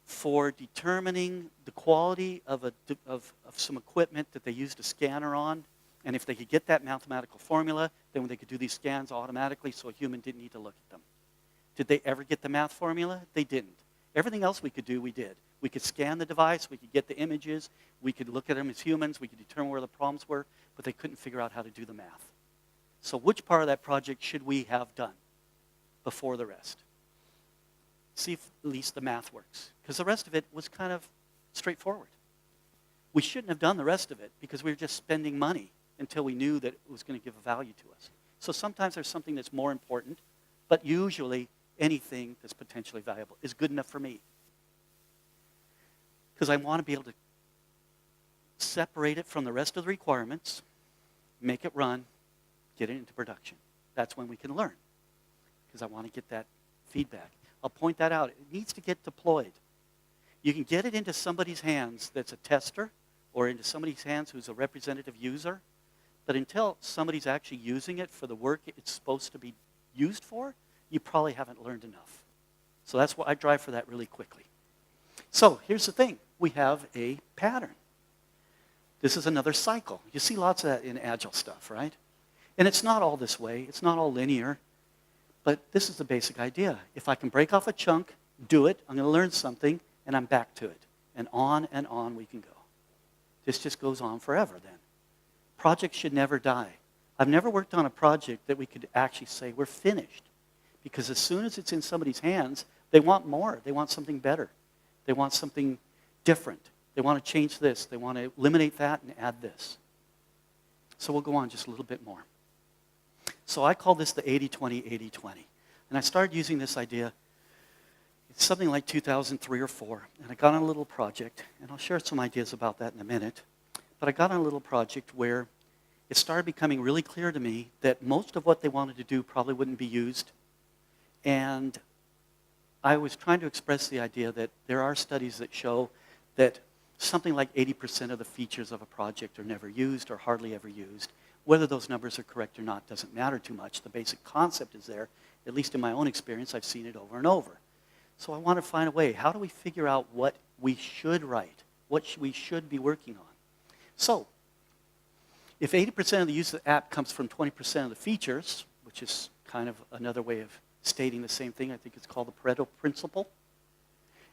Speaker 1: for determining the quality of some equipment that they used a scanner on. And if they could get that mathematical formula, then they could do these scans automatically so a human didn't need to look at them. Did they ever get the math formula? They didn't. Everything else we could do, we did. We could scan the device, we could get the images, we could look at them as humans, we could determine where the problems were, but they couldn't figure out how to do the math. So which part of that project should we have done before the rest? See if at least the math works. Because the rest of it was kind of straightforward. We shouldn't have done the rest of it because we were just spending money until we knew that it was going to give a value to us. So sometimes there's something that's more important, but usually anything that's potentially valuable is good enough for me. Because I want to be able to separate it from the rest of the requirements, make it run, get it into production. That's when we can learn. Because I want to get that feedback. I'll point that out. It needs to get deployed. You can get it into somebody's hands that's a tester or into somebody's hands who's a representative user. But until somebody's actually using it for the work it's supposed to be used for, you probably haven't learned enough. So that's why I drive for that really quickly. So here's the thing. We have a pattern. This is another cycle. You see lots of that in Agile stuff, right? And it's not all this way. It's not all linear. But this is the basic idea. If I can break off a chunk, do it, I'm going to learn something, and I'm back to it. And on we can go. This just goes on forever then. Projects should never die. I've never worked on a project that we could actually say we're finished. Because as soon as it's in somebody's hands, they want more. They want something better. They want something different. They want to change this. They want to eliminate that and add this. So we'll go on just a little bit more. So I call this the 80-20, 80-20. And I started using this idea, it's something like 2003 or 4. And I got on a little project, and I'll share some ideas about that in a minute. But I got on a little project where it started becoming really clear to me that most of what they wanted to do probably wouldn't be used. And I was trying to express the idea that there are studies that show that something like 80% of the features of a project are never used or hardly ever used. Whether those numbers are correct or not doesn't matter too much. The basic concept is there. At least in my own experience, I've seen it over and over. So I want to find a way. How do we figure out what we should write? What we should be working on? So, if 80% of the use of the app comes from 20% of the features, which is kind of another way of stating the same thing, I think it's called the Pareto Principle,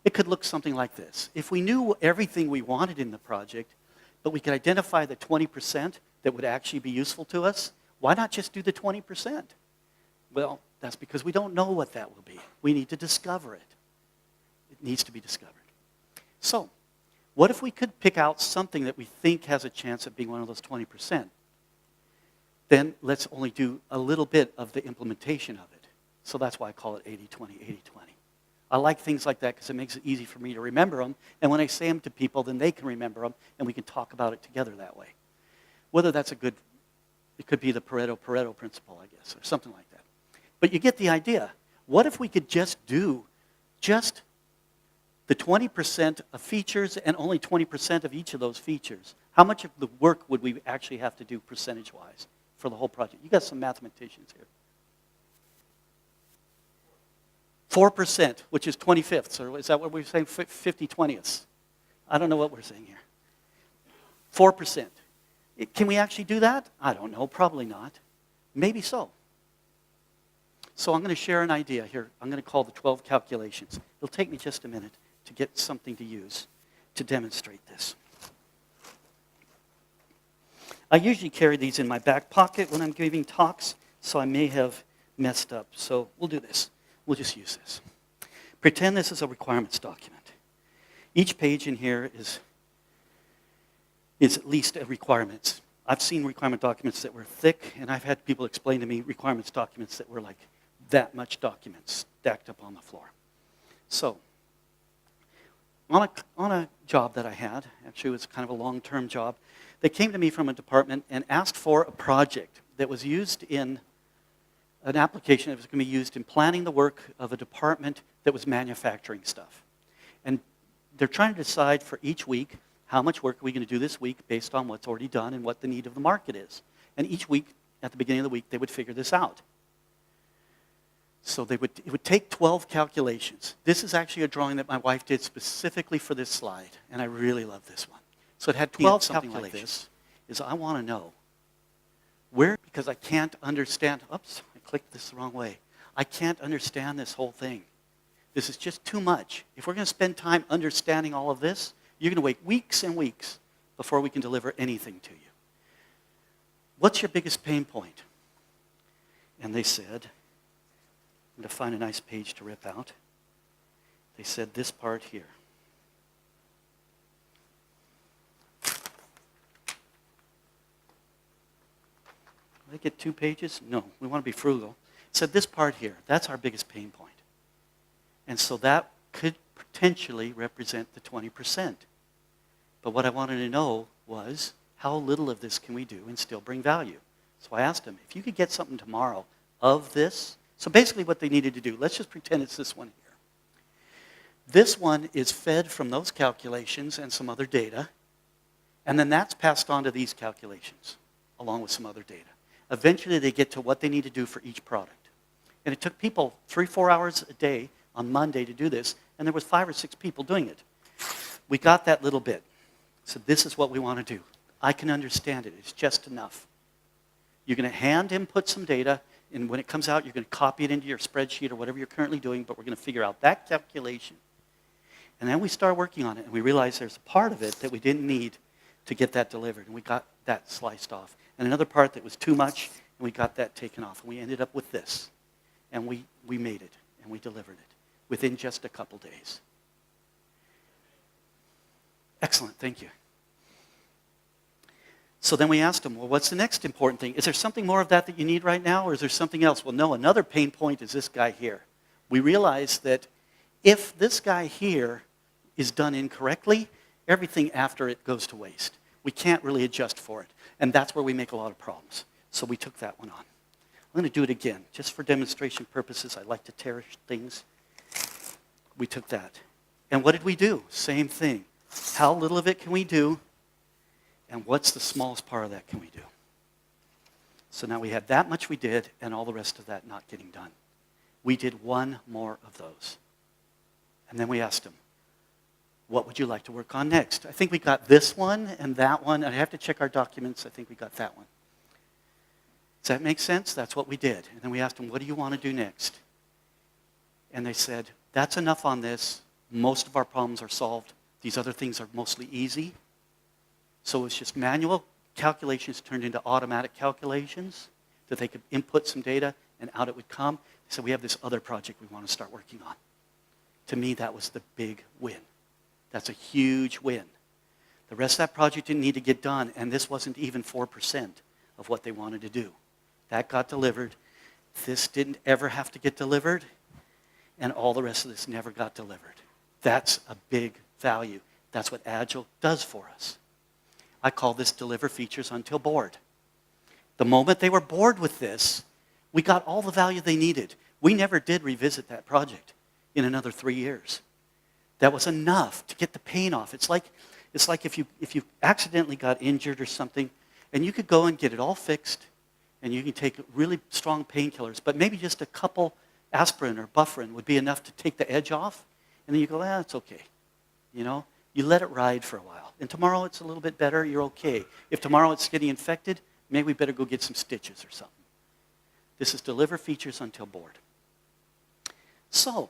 Speaker 1: it could look something like this. If we knew everything we wanted in the project, but we could identify the 20% that would actually be useful to us, why not just do the 20%? Well, that's because we don't know what that will be. We need to discover it. It needs to be discovered. So, what if we could pick out something that we think has a chance of being one of those 20%? Then let's only do a little bit of the implementation of it. So that's why I call it 80-20, 80-20. I like things like that because it makes it easy for me to remember them. And when I say them to people, then they can remember them, and we can talk about it together that way. Whether that's a good, it could be the Pareto Principle, I guess, or something like that. But you get the idea. What if we could just do just the 20% of features and only 20% of each of those features? How much of the work would we actually have to do percentage-wise for the whole project? You got some mathematicians here. 4%, which is 25ths, or is that what we're saying, 50/20ths? I don't know what we're saying here. 4%. Can we actually do that? I don't know, probably not. Maybe so. So I'm going to share an idea here. I'm going to call the 12 calculations. It'll take me just a minute to get something to use to demonstrate this. I usually carry these in my back pocket when I'm giving talks, so I may have messed up. So we'll do this. We'll just use this. Pretend this is a requirements document. Each page in here is at least a requirements. I've seen requirement documents that were thick, and I've had people explain to me requirements documents that were like that much documents stacked up on the floor. So, on a job that I had, actually it was kind of a long-term job, they came to me from a department and asked for a project that was used in an application that was going to be used in planning the work of a department that was manufacturing stuff. And they're trying to decide for each week, how much work are we going to do this week based on what's already done and what the need of the market is. And each week, at the beginning of the week, they would figure this out. So it would take 12 calculations. This is actually a drawing that my wife did specifically for this slide, and I really love this one. So it had 12 calculations. Like this, is I want to know where, because I can't understand, oops, I clicked this the wrong way. I can't understand this whole thing. This is just too much. If we're going to spend time understanding all of this, you're going to wait weeks and weeks before we can deliver anything to you. What's your biggest pain point? And they said, I'm going to find a nice page to rip out. They said this part here. Did I get 2 pages? No, we want to be frugal. It said this part here, that's our biggest pain point. And so that could potentially represent the 20%. But what I wanted to know was, how little of this can we do and still bring value? So I asked them, if you could get something tomorrow of this, so basically what they needed to do, let's just pretend it's this one here. This one is fed from those calculations and some other data, and then that's passed on to these calculations, along with some other data. Eventually they get to what they need to do for each product. And it took people 3-4 hours a day on Monday to do this, and there was 5 or 6 people doing it. We got that little bit. So this is what we want to do. I can understand it. It's just enough. You're going to hand input some data, and when it comes out, you're going to copy it into your spreadsheet or whatever you're currently doing, but we're going to figure out that calculation. And then we start working on it, and we realize there's a part of it that we didn't need to get that delivered, and we got that sliced off. And another part that was too much, and we got that taken off. And we ended up with this. And we made it, and we delivered it within just a couple days. Excellent, thank you. So then we asked them, well, what's the next important thing? Is there something more of that you need right now, or is there something else? Well, no, another pain point is this guy here. We realized that if this guy here is done incorrectly, everything after it goes to waste. We can't really adjust for it. And that's where we make a lot of problems. So we took that one on. I'm going to do it again. Just for demonstration purposes, I like to tear things. We took that. And what did we do? Same thing. How little of it can we do? And what's the smallest part of that can we do? So now we had that much we did, and all the rest of that not getting done. We did one more of those. And then we asked them, what would you like to work on next? I think we got this one and that one. I have to check our documents. I think we got that one. Does that make sense? That's what we did. And then we asked them, what do you want to do next? And they said, that's enough on this. Most of our problems are solved. These other things are mostly easy. So it's just manual calculations turned into automatic calculations that they could input some data and out it would come. They said, we have this other project we want to start working on. To me, that was the big win. That's a huge win. The rest of that project didn't need to get done, and this wasn't even 4% of what they wanted to do. That got delivered. This didn't ever have to get delivered, and all the rest of this never got delivered. That's a big value. That's what Agile does for us. I call this deliver features until bored. The moment they were bored with this, we got all the value they needed. We never did revisit that project in another 3 years. That was enough to get the pain off. It's like if you accidentally got injured or something, and you could go and get it all fixed, and you can take really strong painkillers, but maybe just a couple aspirin or bufferin would be enough to take the edge off, and then you go, it's okay. You know, you let it ride for a while. And tomorrow it's a little bit better, you're okay. If tomorrow it's getting infected, maybe we better go get some stitches or something. This is deliver features until bored. So,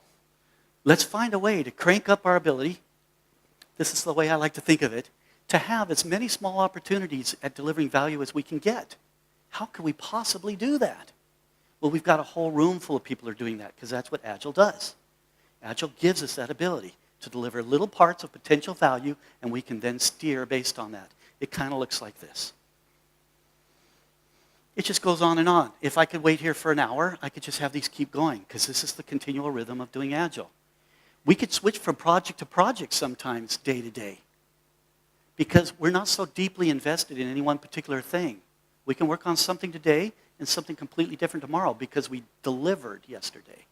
Speaker 1: let's find a way to crank up our ability. This is the way I like to think of it, to have as many small opportunities at delivering value as we can get. How can we possibly do that? Well, we've got a whole room full of people who are doing that because that's what Agile does. Agile gives us that ability to deliver little parts of potential value, and we can then steer based on that. It kind of looks like this. It just goes on and on. If I could wait here for an hour, I could just have these keep going because this is the continual rhythm of doing Agile. We could switch from project to project sometimes, day to day, because we're not so deeply invested in any one particular thing. We can work on something today and something completely different tomorrow because we delivered yesterday.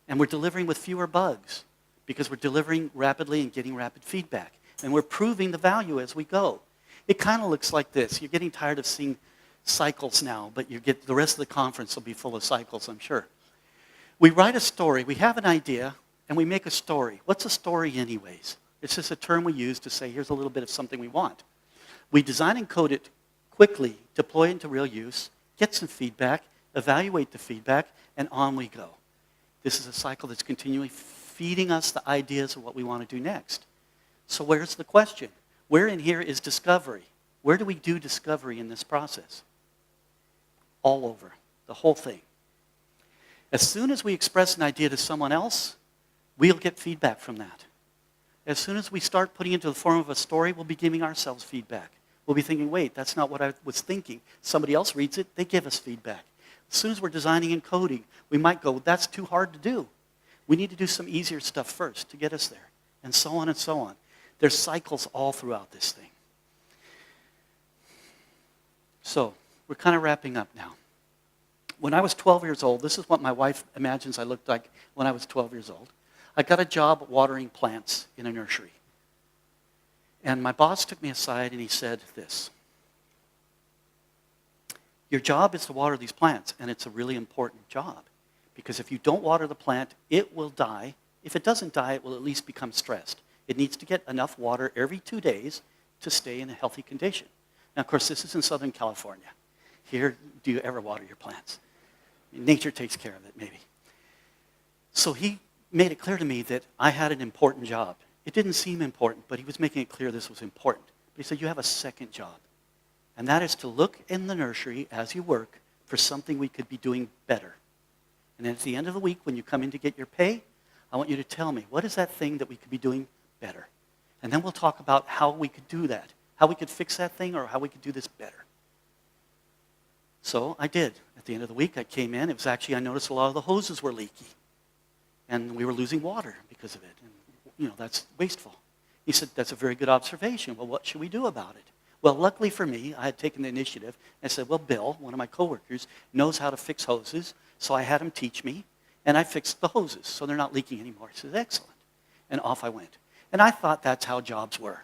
Speaker 1: And we're delivering with fewer bugs because we're delivering rapidly and getting rapid feedback. And we're proving the value as we go. It kind of looks like this. You're getting tired of seeing cycles now, but the rest of the conference will be full of cycles, I'm sure. We write a story. We have an idea, and we make a story. What's a story anyways? It's just a term we use to say, here's a little bit of something we want. We design and code it quickly, deploy it into real use, get some feedback, evaluate the feedback, and on we go. This is a cycle that's continually feeding us the ideas of what we want to do next. So where's the question? Where in here is discovery? Where do we do discovery in this process? All over, the whole thing. As soon as we express an idea to someone else, we'll get feedback from that. As soon as we start putting it into the form of a story, we'll be giving ourselves feedback. We'll be thinking, wait, that's not what I was thinking. Somebody else reads it, they give us feedback. As soon as we're designing and coding, we might go, that's too hard to do. We need to do some easier stuff first to get us there, and so on and so on. There's cycles all throughout this thing. So, we're kind of wrapping up now. When I was 12 years old, this is what my wife imagines I looked like when I was 12 years old. I got a job watering plants in a nursery. And my boss took me aside and he said this. Your job is to water these plants, and it's a really important job. Because if you don't water the plant, it will die. If it doesn't die, it will at least become stressed. It needs to get enough water every 2 days to stay in a healthy condition. Now, of course, this is in Southern California. Here, do you ever water your plants? Nature takes care of it, maybe. So he made it clear to me that I had an important job. It didn't seem important, but he was making it clear this was important. But he said, you have a second job. And that is to look in the nursery as you work for something we could be doing better. And then at the end of the week, when you come in to get your pay, I want you to tell me, what is that thing that we could be doing better? And then we'll talk about how we could do that, how we could fix that thing, or how we could do this better. So I did. At the end of the week, I came in. It was actually, I noticed a lot of the hoses were leaky. And we were losing water because of it. And, that's wasteful. He said, that's a very good observation. Well, what should we do about it? Well, luckily for me, I had taken the initiative. I said, well, Bill, one of my coworkers, knows how to fix hoses. So I had him teach me, and I fixed the hoses so they're not leaking anymore. He says, excellent. And off I went. And I thought that's how jobs were.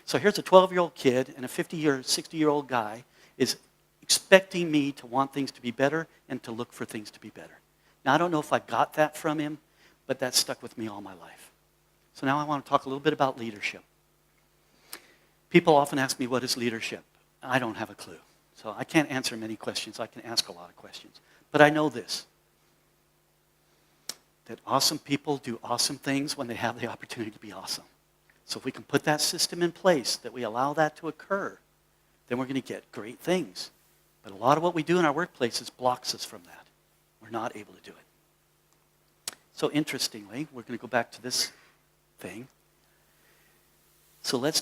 Speaker 1: So here's a 12-year-old kid and a 50-year, 60-year-old guy is expecting me to want things to be better and to look for things to be better. Now, I don't know if I got that from him, but that stuck with me all my life. So now I want to talk a little bit about leadership. People often ask me, what is leadership? I don't have a clue. So I can't answer many questions. I can ask a lot of questions. But I know this, that awesome people do awesome things when they have the opportunity to be awesome. So if we can put that system in place, that we allow that to occur, then we're going to get great things. But a lot of what we do in our workplaces blocks us from that. We're not able to do it. So interestingly, we're going to go back to this thing. So let's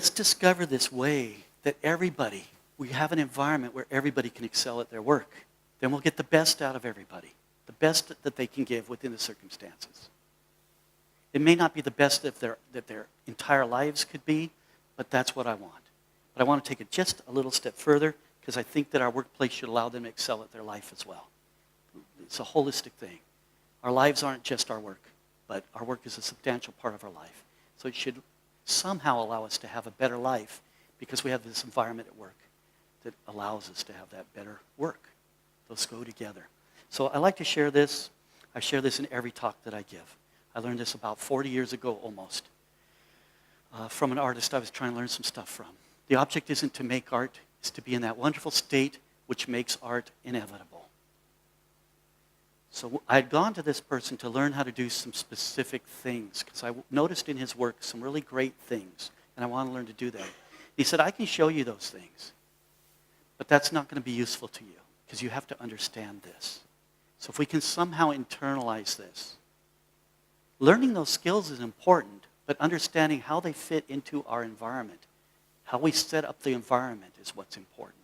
Speaker 1: discover this way that we have an environment where everybody can excel at their work. Then we'll get the best out of everybody, the best that they can give within the circumstances. It may not be the best that their entire lives could be, but that's what I want. But I want to take it just a little step further because I think that our workplace should allow them to excel at their life as well. It's a holistic thing. Our lives aren't just our work, but our work is a substantial part of our life. So it should somehow allow us to have a better life because we have this environment at work that allows us to have that better work. Those go together. So I like to share this. I share this in every talk that I give. I learned this about 40 years ago almost from an artist I was trying to learn some stuff from. The object isn't to make art, it's to be in that wonderful state which makes art inevitable. So I had gone to this person to learn how to do some specific things because I noticed in his work some really great things, and I want to learn to do them. He said, I can show you those things, but that's not going to be useful to you because you have to understand this. So if we can somehow internalize this, learning those skills is important, but understanding how they fit into our environment, how we set up the environment is what's important.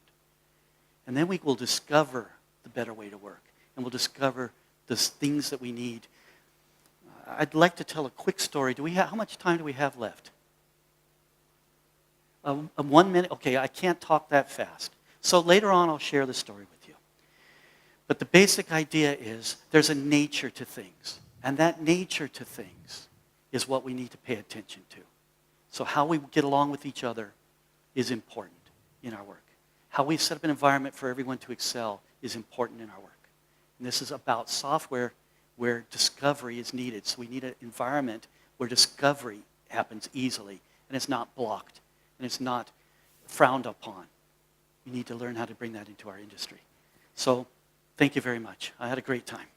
Speaker 1: And then we will discover the better way to work, and we'll discover the things that we need. I'd like to tell a quick story. How much time do we have left? 1 minute? Okay, I can't talk that fast. So later on, I'll share the story with you. But the basic idea is there's a nature to things. And that nature to things is what we need to pay attention to. So how we get along with each other is important in our work. How we set up an environment for everyone to excel is important in our work. And this is about software where discovery is needed. So we need an environment where discovery happens easily and it's not blocked and it's not frowned upon. We need to learn how to bring that into our industry. So thank you very much. I had a great time.